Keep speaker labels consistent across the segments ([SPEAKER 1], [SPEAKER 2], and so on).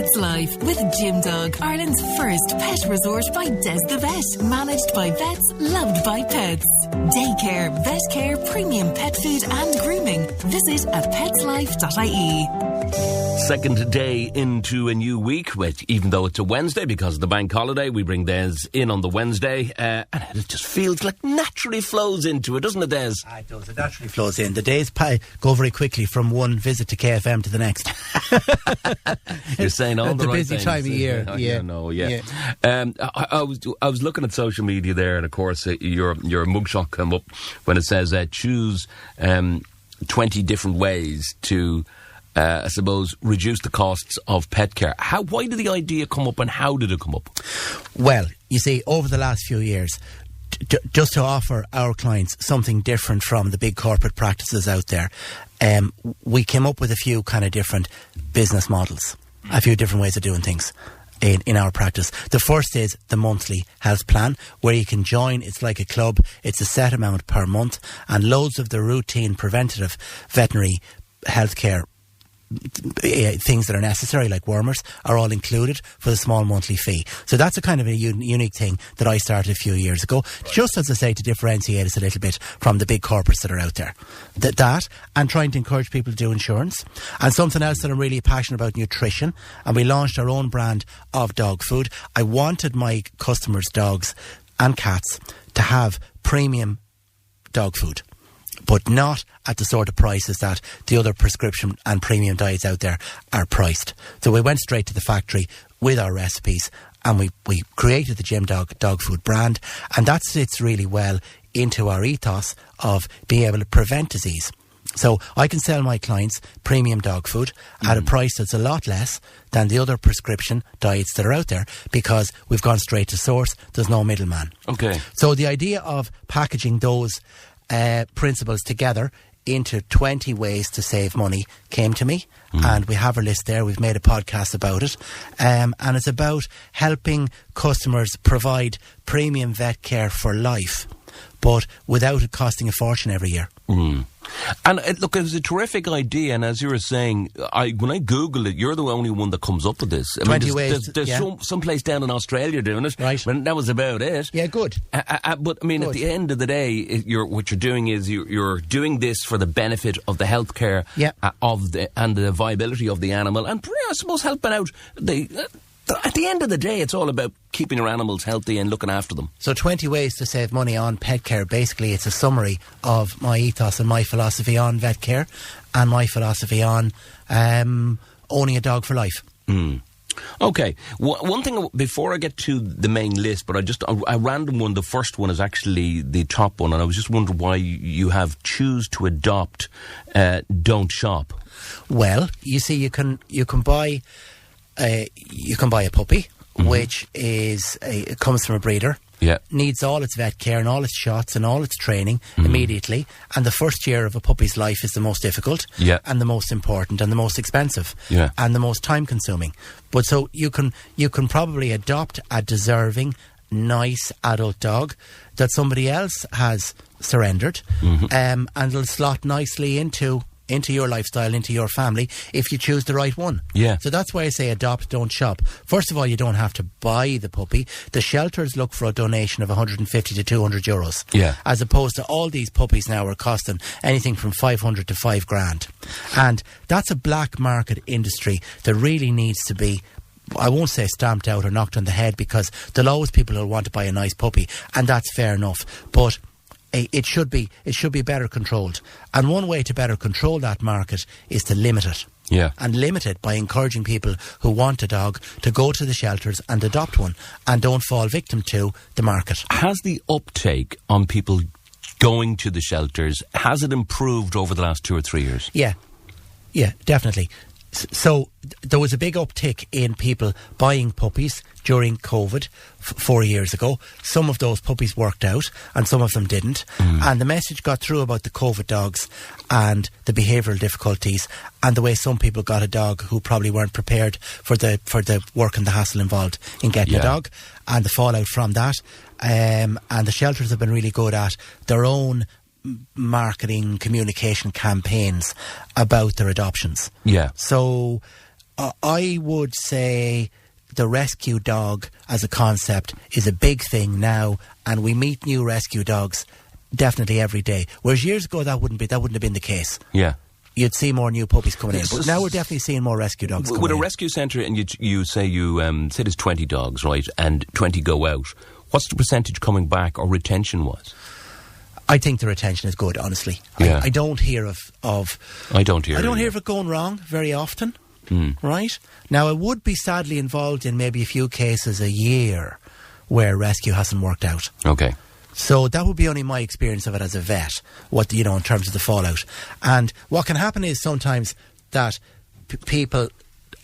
[SPEAKER 1] Pet's Life with Gym Dog, Ireland's first pet resort by Des the Vet. Managed by vets, loved by pets. Daycare, vet care, premium pet food and grooming. Visit at petslife.ie.
[SPEAKER 2] Second day into a new week, which, even though it's a Wednesday because of the bank holiday, we bring Des in on the Wednesday, and it just feels like naturally flows into it, doesn't it, Des?
[SPEAKER 3] It does. It naturally flows in. The days go very quickly from one visit to KFM to the next.
[SPEAKER 2] You're saying all the right
[SPEAKER 3] busy
[SPEAKER 2] things.
[SPEAKER 3] time of year.
[SPEAKER 2] I was looking at social media there, and of course your mugshot came up when it says choose 20 different ways to I suppose reduce the costs of pet care. Why did the idea come up, and how did it come up?
[SPEAKER 3] Well, you see, over the last few years, just to offer our clients something different from the big corporate practices out there, we came up with a few kind of different business models, a few different ways of doing things in our practice. The first is the monthly health plan, where you can join. It's like a club. It's a set amount per month, and loads of the routine preventative veterinary healthcare things that are necessary, like wormers, are all included for the small monthly fee. So that's a kind of a unique thing that I started a few years ago, just as I say, to differentiate us a little bit from the big corporates that are out there. That and trying to encourage people to do insurance. And something else that I'm really passionate about, nutrition, and we launched our own brand of dog food. I wanted my customers' dogs and cats to have premium dog food, but not at the sort of prices that the other prescription and premium diets out there are priced. So we went straight to the factory with our recipes, and we created the Gym Dog Food brand, and that sits really well into our ethos of being able to prevent disease. So I can sell my clients premium dog food at a price that's a lot less than the other prescription diets that are out there, because we've gone straight to source. There's no middleman.
[SPEAKER 2] Okay.
[SPEAKER 3] So the idea of packaging those principles together into 20 ways to save money came to me, and we have a list there. We've made a podcast about it, and it's about helping customers provide premium vet care for life, but without it costing a fortune every year.
[SPEAKER 2] And look, it was a terrific idea, and as you were saying, when I Googled it, you're the only one that comes up with this.
[SPEAKER 3] 20 ways.
[SPEAKER 2] There's some place down in Australia doing it.
[SPEAKER 3] Right.
[SPEAKER 2] And that was about it.
[SPEAKER 3] Yeah, good.
[SPEAKER 2] But I mean,
[SPEAKER 3] good.
[SPEAKER 2] At the end of the day, what you're doing is you're doing this for the benefit of the healthcare and the viability of the animal, and I suppose helping out at the end of the day, it's all about keeping your animals healthy and looking after them. So
[SPEAKER 3] 20 ways to save money on pet care. Basically, it's a summary of my ethos and my philosophy on vet care, and my philosophy on owning a dog for life.
[SPEAKER 2] Okay. One thing before I get to the main list, but a random one. The first one is actually the top one, and I was just wondering why you have choose to adopt, don't shop.
[SPEAKER 3] Well, you see, you can buy a puppy, which comes from a breeder.
[SPEAKER 2] Yeah.
[SPEAKER 3] Needs all its vet care and all its shots and all its training immediately. And the first year of a puppy's life is the most difficult, and the most important, and the most expensive, and the most time consuming. But so you can probably adopt a deserving, nice adult dog that somebody else has surrendered, and it'll slot nicely into your lifestyle, into your family, if you choose the right one.
[SPEAKER 2] Yeah.
[SPEAKER 3] So that's why I say adopt, don't shop. First of all, you don't have to buy the puppy. The shelters look for a donation of 150 to 200 euros.
[SPEAKER 2] Yeah.
[SPEAKER 3] As opposed to all these puppies now are costing anything from 500 to 5 grand. And that's a black market industry that really needs to be, I won't say stamped out or knocked on the head, because there'll always people who'll want to buy a nice puppy, and that's fair enough. But it should be better controlled, and one way to better control that market is to limit it.
[SPEAKER 2] Yeah.
[SPEAKER 3] And limit it by encouraging people who want a dog to go to the shelters and adopt one, and don't fall victim to the market.
[SPEAKER 2] Has the uptake on people going to the shelters, has it improved over the last 2 or 3 years?
[SPEAKER 3] Yeah, definitely. So there was a big uptick in people buying puppies during COVID 4 years ago. Some of those puppies worked out and some of them didn't. And the message got through about the COVID dogs and the behavioural difficulties, and the way some people got a dog who probably weren't prepared for the work and the hassle involved in getting a dog, and the fallout from that. And the shelters have been really good at their own marketing communication campaigns about their adoptions.
[SPEAKER 2] Yeah.
[SPEAKER 3] So I would say the rescue dog as a concept is a big thing now, and we meet new rescue dogs definitely every day. Whereas years ago that wouldn't have been the case.
[SPEAKER 2] Yeah.
[SPEAKER 3] You'd see more new puppies coming in, but now we're definitely seeing more rescue dogs coming in.
[SPEAKER 2] With a rescue centre, and you say there's 20 dogs, right, and 20 go out, what's the percentage coming back or retention-wise?
[SPEAKER 3] I think the retention is good, honestly.
[SPEAKER 2] Yeah.
[SPEAKER 3] I don't hear of
[SPEAKER 2] I don't hear
[SPEAKER 3] of it going wrong very often, right? Now, I would be sadly involved in maybe a few cases a year where rescue hasn't worked out.
[SPEAKER 2] Okay.
[SPEAKER 3] So that would be only my experience of it as a vet, in terms of the fallout. And what can happen is sometimes that people,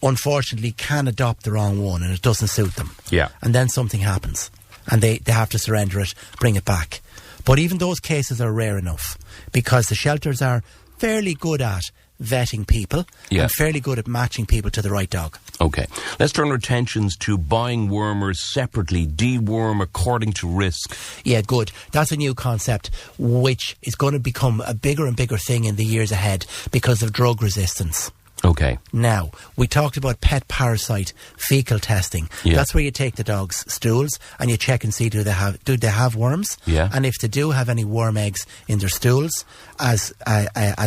[SPEAKER 3] unfortunately, can adopt the wrong one and it doesn't suit them.
[SPEAKER 2] Yeah.
[SPEAKER 3] And then something happens and they have to surrender it, bring it back. But even those cases are rare enough because the shelters are fairly good at vetting people and fairly good at matching people to the right dog.
[SPEAKER 2] Okay. Let's turn our attentions to buying wormers separately, deworm according to risk.
[SPEAKER 3] Yeah, good. That's a new concept which is going to become a bigger and bigger thing in the years ahead because of drug resistance.
[SPEAKER 2] Okay.
[SPEAKER 3] Now, we talked about pet parasite fecal testing.
[SPEAKER 2] Yeah.
[SPEAKER 3] That's where you take the dog's stools and you check and see do they have worms?
[SPEAKER 2] Yeah.
[SPEAKER 3] And if they do have any worm eggs in their stools, as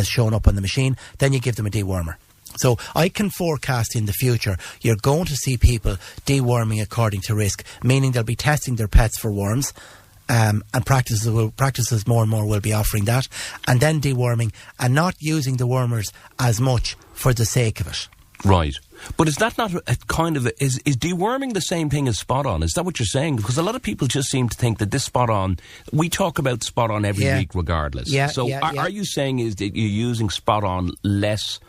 [SPEAKER 3] shown up on the machine, then you give them a dewormer. So I can forecast in the future you're going to see people deworming according to risk, meaning they'll be testing their pets for worms. And practices more and more will be offering that, and then deworming and not using the wormers as much for the sake of it.
[SPEAKER 2] Right. But is that not a kind of... Is deworming the same thing as spot on? Is that what you're saying? Because a lot of people just seem to think that this spot on... We talk about spot on every week regardless. Are you saying is that you're using spot on less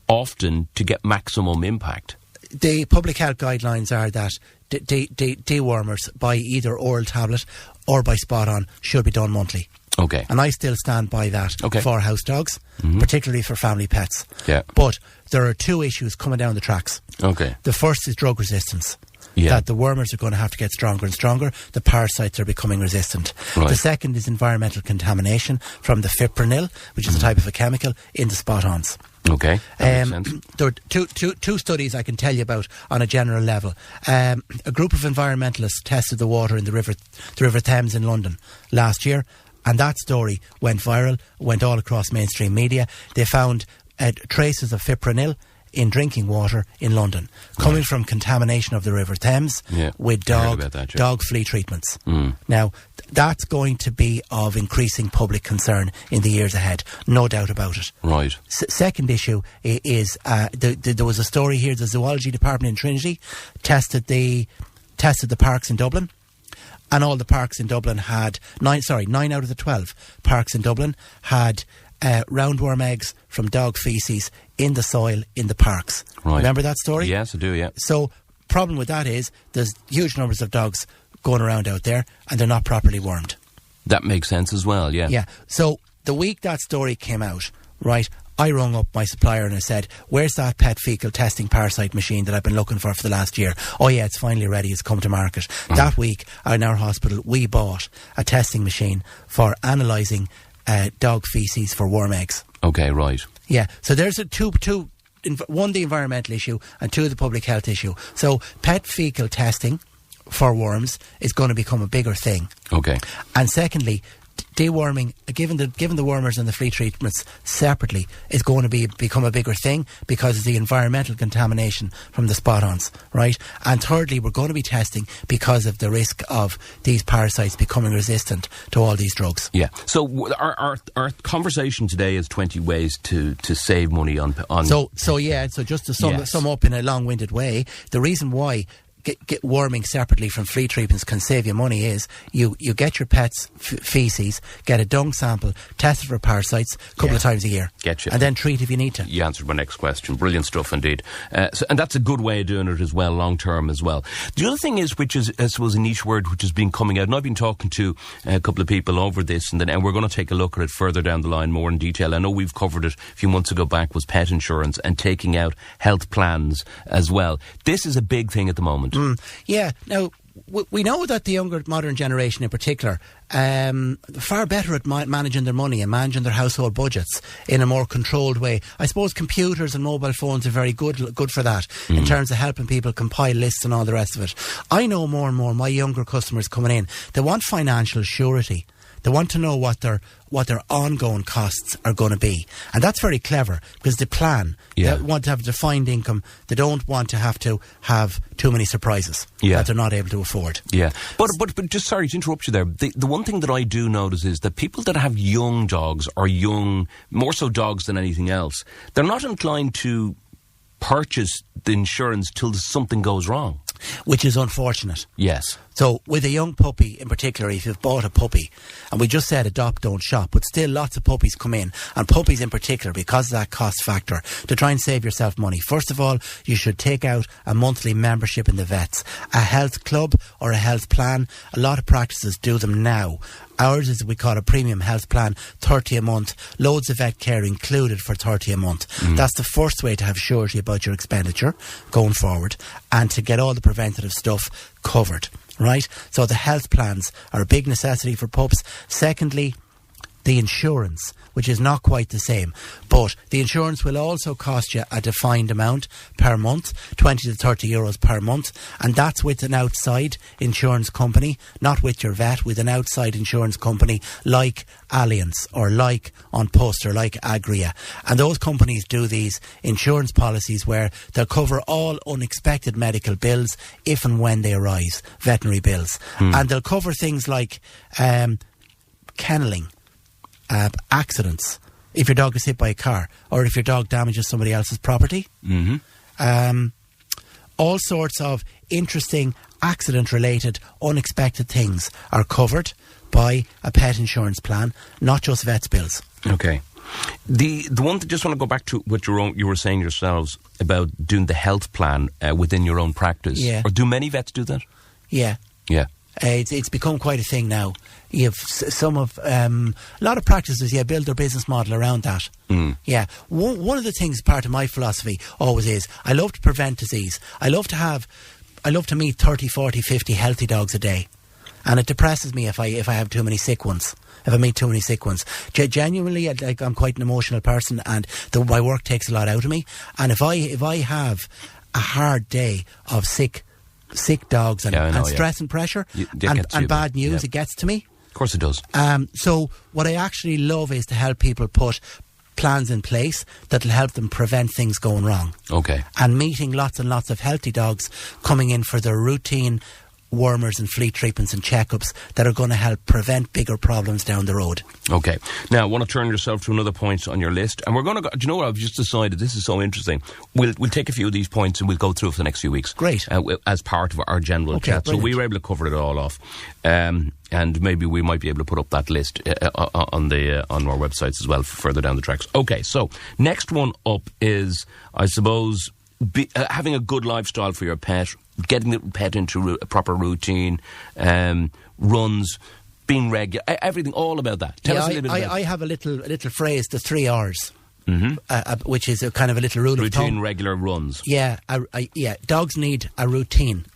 [SPEAKER 2] often to get maximum impact?
[SPEAKER 3] The public health guidelines are that dewormers by either oral tablet or by spot on should be done monthly.
[SPEAKER 2] Okay.
[SPEAKER 3] And I still stand by that for house dogs, particularly for family pets.
[SPEAKER 2] Yeah.
[SPEAKER 3] But there are two issues coming down the tracks.
[SPEAKER 2] Okay.
[SPEAKER 3] The first is drug resistance.
[SPEAKER 2] Yeah.
[SPEAKER 3] That the wormers are going to have to get stronger and stronger. The parasites are becoming resistant.
[SPEAKER 2] Right.
[SPEAKER 3] The second is environmental contamination from the fipronil, which is a type of a chemical, in the spot-ons.
[SPEAKER 2] Okay, that makes sense.
[SPEAKER 3] There are two studies I can tell you about on a general level. A group of environmentalists tested the water in the River Thames in London last year, and that story went viral, went all across mainstream media. They found traces of fipronil in drinking water in London, coming from contamination of the River Thames with dog flea treatments. Now, that's going to be of increasing public concern in the years ahead, no doubt about it.
[SPEAKER 2] Right.
[SPEAKER 3] Second issue is there was a story here. The zoology department in Trinity tested the parks in Dublin. And all the parks in Dublin had 9 out of the 12 parks in Dublin had roundworm eggs from dog faeces in the soil in the parks.
[SPEAKER 2] Right.
[SPEAKER 3] Remember that story?
[SPEAKER 2] Yes, I do, yeah.
[SPEAKER 3] So, problem with that is there's huge numbers of dogs going around out there and they're not properly wormed.
[SPEAKER 2] That makes sense as well, yeah.
[SPEAKER 3] Yeah. So, the week that story came out, right, I rung up my supplier and I said, where's that pet fecal testing parasite machine that I've been looking for the last year? Oh yeah, it's finally ready, it's come to market. That week, in our hospital, we bought a testing machine for analysing dog faeces for worm eggs.
[SPEAKER 2] Okay, right.
[SPEAKER 3] Yeah, so there's one, the environmental issue, and two, the public health issue. So pet fecal testing for worms is going to become a bigger thing.
[SPEAKER 2] Okay.
[SPEAKER 3] And secondly, deworming, given the wormers and the flea treatments separately, is going to become a bigger thing because of the environmental contamination from the spot-ons, right? And thirdly, we're going to be testing because of the risk of these parasites becoming resistant to all these drugs.
[SPEAKER 2] Yeah. So our conversation today is 20 ways to save money on.
[SPEAKER 3] So just to sum up in a long-winded way, the reason why get worming separately from flea treatments can save you money is you get your pet's faeces, get a dung sample, test it for parasites a couple of times a year.
[SPEAKER 2] Getcha.
[SPEAKER 3] And then treat if you need to.
[SPEAKER 2] You answered my next question. Brilliant stuff indeed. And that's a good way of doing it as well, long term as well. The other thing is, which is, I suppose, a niche word which has been coming out, and I've been talking to a couple of people over this, and we're going to take a look at it further down the line more in detail. I know we've covered it a few months ago back, was pet insurance and taking out health plans as well. This is a big thing at the moment.
[SPEAKER 3] Yeah. Now, we know that the younger modern generation in particular far better at managing their money and managing their household budgets in a more controlled way. I suppose computers and mobile phones are very good for that in terms of helping people compile lists and all the rest of it. I know more and more my younger customers coming in, they want financial surety. They want to know what their ongoing costs are going to be. And that's very clever because they plan.
[SPEAKER 2] Yeah.
[SPEAKER 3] They want to have defined income. They don't want to have too many surprises that they're not able to afford.
[SPEAKER 2] Yeah. But just sorry to interrupt you there. The one thing that I do notice is that people that have young dogs or more so dogs than anything else, they're not inclined to purchase the insurance till something goes wrong.
[SPEAKER 3] Which is unfortunate.
[SPEAKER 2] Yes. So
[SPEAKER 3] with a young puppy in particular, if you've bought a puppy, and we just said adopt, don't shop, but still lots of puppies come in, and puppies in particular, because of that cost factor, to try and save yourself money. First of all, you should take out a monthly membership in the vets, a health club or a health plan. A lot of practices do them now. Ours is, we call a premium health plan, 30 a month, loads of vet care included for 30 a month. That's the first way to have surety about your expenditure going forward and to get all the preventative stuff covered, right? So the health plans are a big necessity for pups. Secondly, the insurance, which is not quite the same, but the insurance will also cost you a defined amount per month, 20 to 30 euros per month, and that's with an outside insurance company, not with your vet, with an outside insurance company like Allianz or like On Post or like Agria. And those companies do these insurance policies where they'll cover all unexpected medical bills if and when they arise, veterinary bills. And they'll cover things like kenneling, accidents, if your dog is hit by a car or if your dog damages somebody else's property. All sorts of interesting accident-related unexpected things are covered by a pet insurance plan, not just vet's bills.
[SPEAKER 2] Okay. The one that just want to go back to what you were saying yourselves about doing the health plan within your own practice.
[SPEAKER 3] Yeah.
[SPEAKER 2] Or do many vets do that?
[SPEAKER 3] Yeah.
[SPEAKER 2] Yeah.
[SPEAKER 3] It's become quite a thing now. You have a lot of practices, build their business model around that. Yeah. One of the things, part of my philosophy always is, I love to prevent disease. I love to meet 30, 40, 50 healthy dogs a day. And it depresses me if I have too many sick ones. If I meet too many sick ones. Genuinely, I'm quite an emotional person, and my work takes a lot out of me. And if I have a hard day of sick dogs and stress and pressure and bad news, it gets to me.
[SPEAKER 2] Of course it does.
[SPEAKER 3] So what I actually love is to help people put plans in place that will help them prevent things going wrong.
[SPEAKER 2] Okay.
[SPEAKER 3] And meeting lots and lots of healthy dogs coming in for their routine wormers and flea treatments and checkups that are going to help prevent bigger problems down the road. Okay.
[SPEAKER 2] Now, I want to turn yourself to another point on your list, and we're going to go, do you know what, I've just decided, this is so interesting, we'll take a few of these points and we'll go through for the next few weeks.
[SPEAKER 3] Great.
[SPEAKER 2] As part of our general chat. Brilliant. So we were able to cover it all off. And maybe we might be able to put up that list on our websites as well further down the tracks. Okay, so next one up is, I suppose, having a good lifestyle for your pet, getting the pet into a proper routine, runs, being regular, everything, all about that. Tell us a little bit about it.
[SPEAKER 3] I have a little phrase, the 3 R's, which is a kind of a little rule of thumb.
[SPEAKER 2] Routine, regular, runs.
[SPEAKER 3] Yeah, dogs need a routine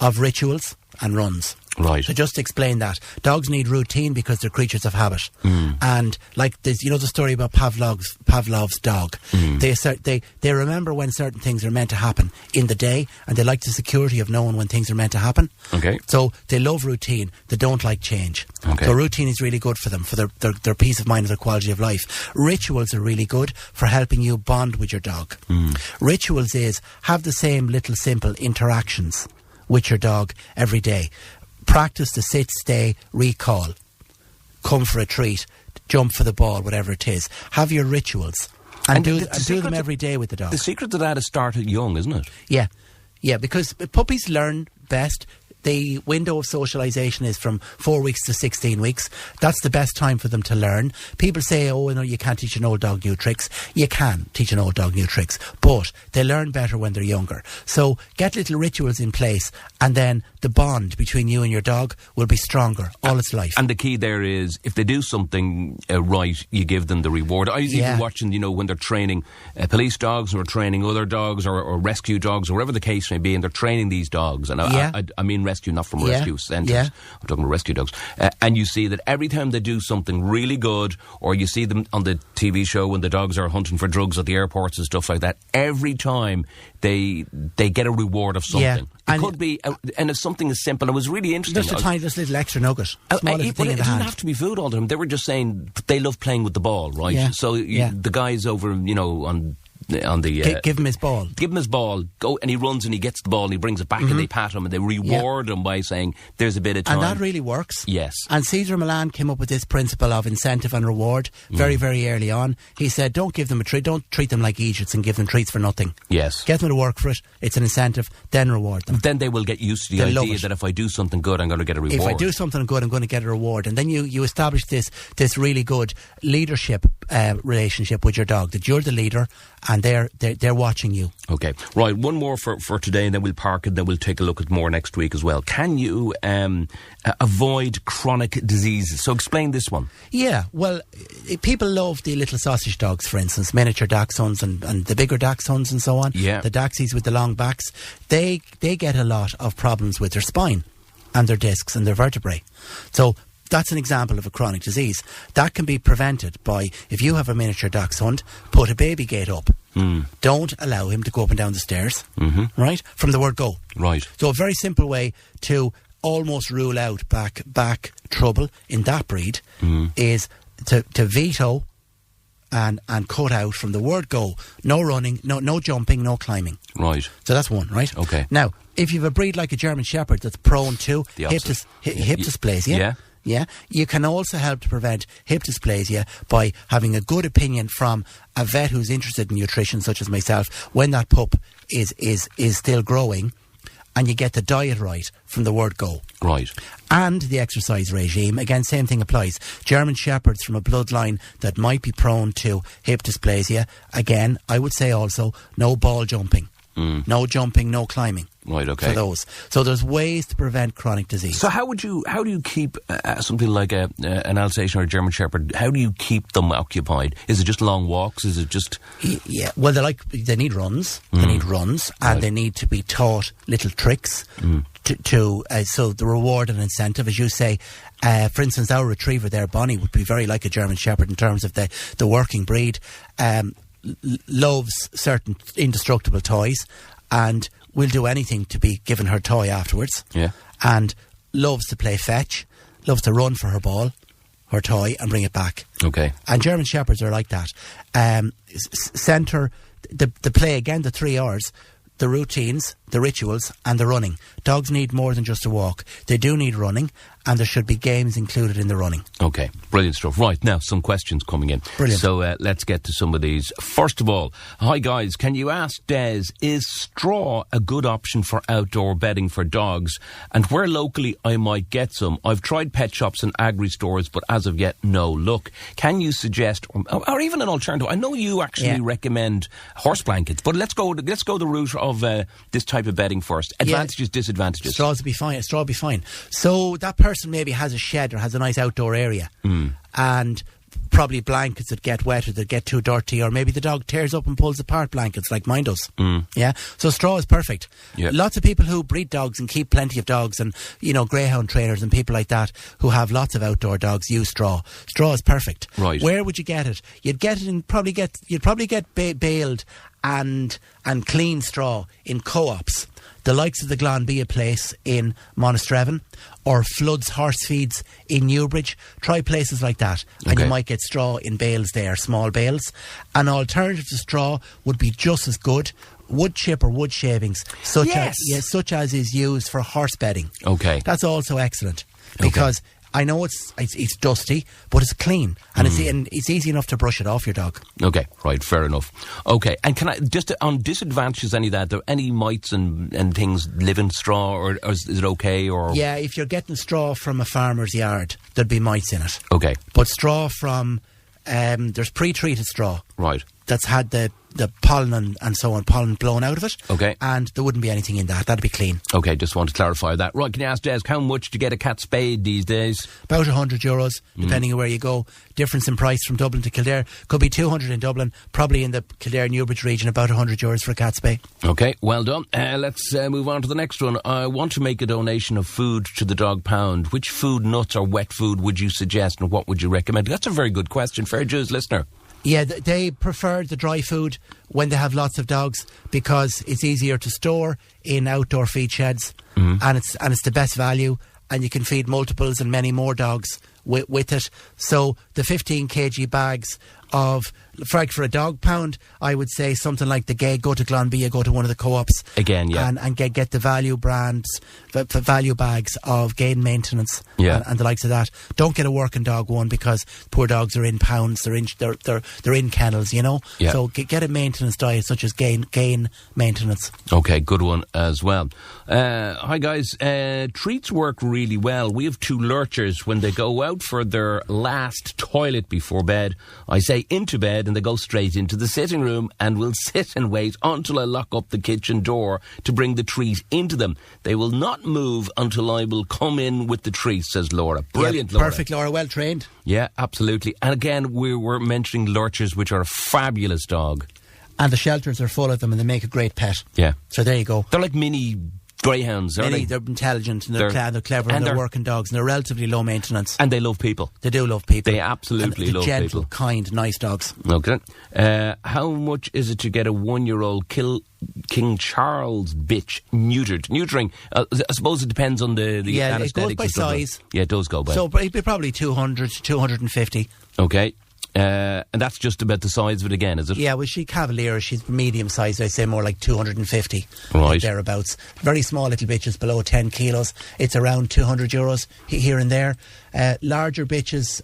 [SPEAKER 3] of rituals and runs.
[SPEAKER 2] Right.
[SPEAKER 3] So just to explain that, dogs need routine because they're creatures of habit. And like there's, the story about Pavlov's dog. They remember when certain things are meant to happen in the day, and they like the security of knowing when things are meant to happen.
[SPEAKER 2] Okay.
[SPEAKER 3] So they love routine. They don't like change.
[SPEAKER 2] Okay.
[SPEAKER 3] So routine is really good for them, for their peace of mind and their quality of life. Rituals are really good for helping you bond with your dog. Rituals is have the same little simple interactions with your dog every day. Practice the sit, stay, recall, come for a treat, jump for the ball, whatever it is. Have your rituals and do them every day with the dog.
[SPEAKER 2] The secret to that is start young, isn't it?
[SPEAKER 3] Yeah, because puppies learn best. The window of socialisation is from 4 weeks to 16 weeks. That's the best time for them to learn. People say, oh, no, you can't teach an old dog new tricks. You can teach an old dog new tricks, but they learn better when they're younger. So get little rituals in place, and then the bond between you and your dog will be stronger all its life.
[SPEAKER 2] And the key there is, if they do something right, you give them the reward. I was even watching, when they're training police dogs or training other dogs or rescue dogs or whatever the case may be, and they're training these dogs. And I mean, rescue, not from rescue centres.
[SPEAKER 3] Yeah.
[SPEAKER 2] I'm talking about rescue dogs. And you see that every time they do something really good, or you see them on the TV show when the dogs are hunting for drugs at the airports and stuff like that, every time they get a reward of something.
[SPEAKER 3] Yeah.
[SPEAKER 2] It could be, and it's something as simple. It was really interesting.
[SPEAKER 3] Just a tiny, just little extra nugget.
[SPEAKER 2] It doesn't have to be food all the time. They were just saying they love playing with the ball, right?
[SPEAKER 3] Yeah.
[SPEAKER 2] So the guys over, on the
[SPEAKER 3] give him his ball.
[SPEAKER 2] Give him his ball. Go, and he runs and he gets the ball and he brings it back and they pat him and they reward him by saying there's a bit of time.
[SPEAKER 3] And that really works.
[SPEAKER 2] Yes.
[SPEAKER 3] And Cesar Milan came up with this principle of incentive and reward very, very early on. He said, don't give them a treat. Don't treat them like Egypts and give them treats for nothing.
[SPEAKER 2] Yes.
[SPEAKER 3] Get them to work for it. It's an incentive. Then reward them.
[SPEAKER 2] Then they will get used to the idea that if I do something good, I'm going to get a reward.
[SPEAKER 3] If I do something good, I'm going to get a reward. And then you establish this really good leadership relationship with your dog, that you're the leader and they're watching you.
[SPEAKER 2] Okay. Right, one more for today and then we'll park it, then we'll take a look at more next week as well. Can you avoid chronic diseases? So explain this one. Yeah,
[SPEAKER 3] well, people love the little sausage dogs, for instance, miniature dachshunds and the bigger dachshunds and so on.
[SPEAKER 2] Yeah.
[SPEAKER 3] The dachsies with the long backs. They get a lot of problems with their spine and their discs and their vertebrae. So that's an example of a chronic disease. That can be prevented by, if you have a miniature dachshund, put a baby gate up. Don't allow him to go up and down the stairs, right? From the word go.
[SPEAKER 2] Right.
[SPEAKER 3] So a very simple way to almost rule out back trouble in that breed is to veto and cut out from the word go. No running, no jumping, no climbing.
[SPEAKER 2] Right.
[SPEAKER 3] So that's one, right?
[SPEAKER 2] Okay.
[SPEAKER 3] Now, if you have a breed like a German Shepherd that's prone to hip dysplasia, you can also help to prevent hip dysplasia by having a good opinion from a vet who's interested in nutrition, such as myself, when that pup is still growing, and you get the diet right from the word go.
[SPEAKER 2] Right.
[SPEAKER 3] And the exercise regime, again, same thing applies. German Shepherds from a bloodline that might be prone to hip dysplasia, again, I would say also no ball jumping. No jumping, no climbing.
[SPEAKER 2] Right, okay.
[SPEAKER 3] For those. So there's ways to prevent chronic disease.
[SPEAKER 2] So how do you keep something like an Alsatian or a German Shepherd, how do you keep them occupied? Is it just long walks? Is it just...
[SPEAKER 3] Yeah, well, they need runs. They need runs, and they need to be taught little tricks so the reward and incentive, as you say, for instance, our retriever there, Bonnie, would be very like a German Shepherd in terms of the working breed. Loves certain indestructible toys and will do anything to be given her toy afterwards. Yeah. And loves to play fetch, loves to run for her ball, her toy, and bring it back. Okay. And German Shepherds are like that. Centre the play, again, the 3 R's, the routines, the rituals, and the running. Dogs need more than just a walk. They do need running, and there should be games included in the running.
[SPEAKER 2] Okay, brilliant stuff. Right, now, some questions coming in.
[SPEAKER 3] Brilliant.
[SPEAKER 2] So let's get to some of these. First of all, hi guys, can you ask Des, is straw a good option for outdoor bedding for dogs? And where locally I might get some? I've tried pet shops and agri stores, but as of yet, no luck. Can you suggest, or even an alternative? I know you actually recommend horse blankets, but let's go the route of this type of bedding first. Advantages, disadvantages.
[SPEAKER 3] Straw will be fine. So that person maybe has a shed or has a nice outdoor area and probably blankets that get wet or that get too dirty, or maybe the dog tears up and pulls apart blankets like mine does. Yeah, so straw is perfect. Lots of people who breed dogs and keep plenty of dogs, and greyhound trainers and people like that who have lots of outdoor dogs use straw. Straw is perfect.
[SPEAKER 2] Right.
[SPEAKER 3] Where would you get it? You'd get it you'd probably get baled and clean straw in co-ops, the likes of the Glanbia place in Monasterevin, or Flood's Horse Feeds in Newbridge. Try places like that, and you might get straw in bales there, small bales. An alternative to straw would be just as good, wood chip or wood shavings, such as is used for horse bedding. Okay, that's also excellent because I know it's dusty, but it's clean, and it's easy enough to brush it off your dog. Okay, right, fair enough. Okay, and can I just on disadvantages, any of that? There any mites and things live in straw, or is it okay? Or if you're getting straw from a farmer's yard, there'd be mites in it. Okay, but straw from there's pre-treated straw.
[SPEAKER 2] Right.
[SPEAKER 3] that's had the pollen and so on, pollen blown out of it.
[SPEAKER 2] Okay.
[SPEAKER 3] And there wouldn't be anything in that. That'd be clean.
[SPEAKER 2] Okay, just want to clarify that. Right, can you ask Des, how much to get a cat spayed these days?
[SPEAKER 3] About €100, depending on where you go. Difference in price from Dublin to Kildare. Could be 200 in Dublin, probably in the Kildare-Newbridge region, about €100 for a cat spay.
[SPEAKER 2] Okay, well done. Let's move on to the next one. I want to make a donation of food to the dog pound. Which food, nuts or wet food would you suggest, and what would you recommend? That's a very good question. Fair dues, listener.
[SPEAKER 3] Yeah, they prefer the dry food when they have lots of dogs because it's easier to store in outdoor feed sheds, and it's the best value, and you can feed multiples and many more dogs with it. So the 15 kg bags of, for a dog pound, I would say something like the Gay, go to Glanbia, go to one of the co-ops.
[SPEAKER 2] Again, yeah.
[SPEAKER 3] And get the value brands, the value bags of gain maintenance and the likes of that. Don't get a working dog one because poor dogs are in pounds, they're in kennels, you know.
[SPEAKER 2] Yeah.
[SPEAKER 3] So get a maintenance diet such as gain maintenance.
[SPEAKER 2] Okay, good one as well. Hi guys, treats work really well. We have 2 lurchers. When they go out for their last toilet before bed, I say into bed and they go straight into the sitting room and will sit and wait until I lock up the kitchen door to bring the treat into them. They will not move until I will come in with the treat, says Laura. Brilliant, Laura.
[SPEAKER 3] Perfect, Laura, well trained.
[SPEAKER 2] Yeah, absolutely. And again, we were mentioning lurchers, which are a fabulous dog.
[SPEAKER 3] And the shelters are full of them and they make a great pet.
[SPEAKER 2] Yeah.
[SPEAKER 3] So there you go.
[SPEAKER 2] They're like mini greyhounds, aren't they?
[SPEAKER 3] They're intelligent and they're clever and they're working dogs and they're relatively low maintenance.
[SPEAKER 2] And they love people.
[SPEAKER 3] They do love people.
[SPEAKER 2] They absolutely love
[SPEAKER 3] gentle,
[SPEAKER 2] people.
[SPEAKER 3] kind, nice dogs.
[SPEAKER 2] Okay. How much is it to get a 1-year-old King Charles bitch neutered? Neutering, I suppose it depends on the anaesthetics.
[SPEAKER 3] It goes by size.
[SPEAKER 2] Yeah, it does go by.
[SPEAKER 3] So it'd be probably 200 to 250.
[SPEAKER 2] Okay. And that's just about the size of it again, is it?
[SPEAKER 3] Yeah, well, she's Cavalier. She's medium sized. I'd say more like 250.
[SPEAKER 2] Right.
[SPEAKER 3] Thereabouts. Very small little bitches below 10 kilos. It's around €200 here and there. Larger bitches,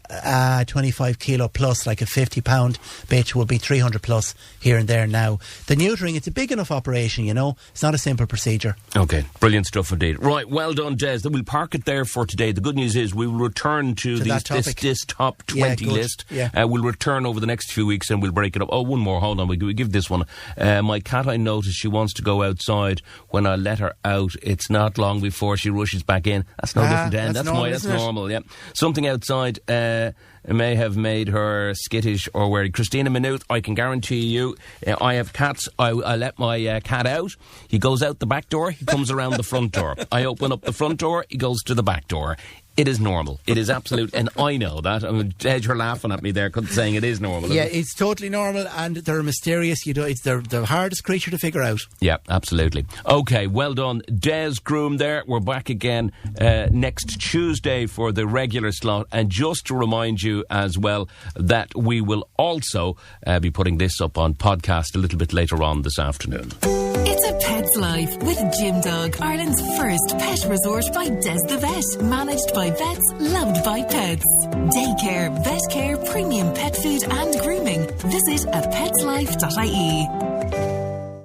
[SPEAKER 3] 25 kilo plus, like a 50 pound bitch would be 300 plus here and there now. The neutering, it's a big enough operation, you know. It's not a simple procedure.
[SPEAKER 2] Okay, brilliant stuff indeed. Right, well done, Des. We'll park it there for today. The good news is we will return to this top 20 list.
[SPEAKER 3] Yeah.
[SPEAKER 2] We'll return over the next few weeks and we'll break it up. Oh, one more, hold on, we'll give this one. My cat, I noticed she wants to go outside. When I let her out, it's not long before she rushes back in. That's no different to end. That's normal, yeah. Something outside may have made her skittish or wary. Christina Maynooth, I can guarantee you, I have cats. I let my cat out. He goes out the back door. He comes around the front door. I open up the front door. He goes to the back door. It is normal. It is absolute, and I know that. I mean, Ed, you're laughing at me there, saying it is normal.
[SPEAKER 3] Yeah, it's totally normal, and they're mysterious. It's the hardest creature to figure out.
[SPEAKER 2] Yeah, absolutely. Okay, well done, Des Groom. There, we're back again next Tuesday for the regular slot, and just to remind you as well that we will also be putting this up on podcast a little bit later on this afternoon.
[SPEAKER 1] It's a pet's life with Gym Dog, Ireland's first pet resort by Des the Vet, managed by vets, loved by pets. Daycare, vet care, premium pet food and grooming. Visit a petslife.ie.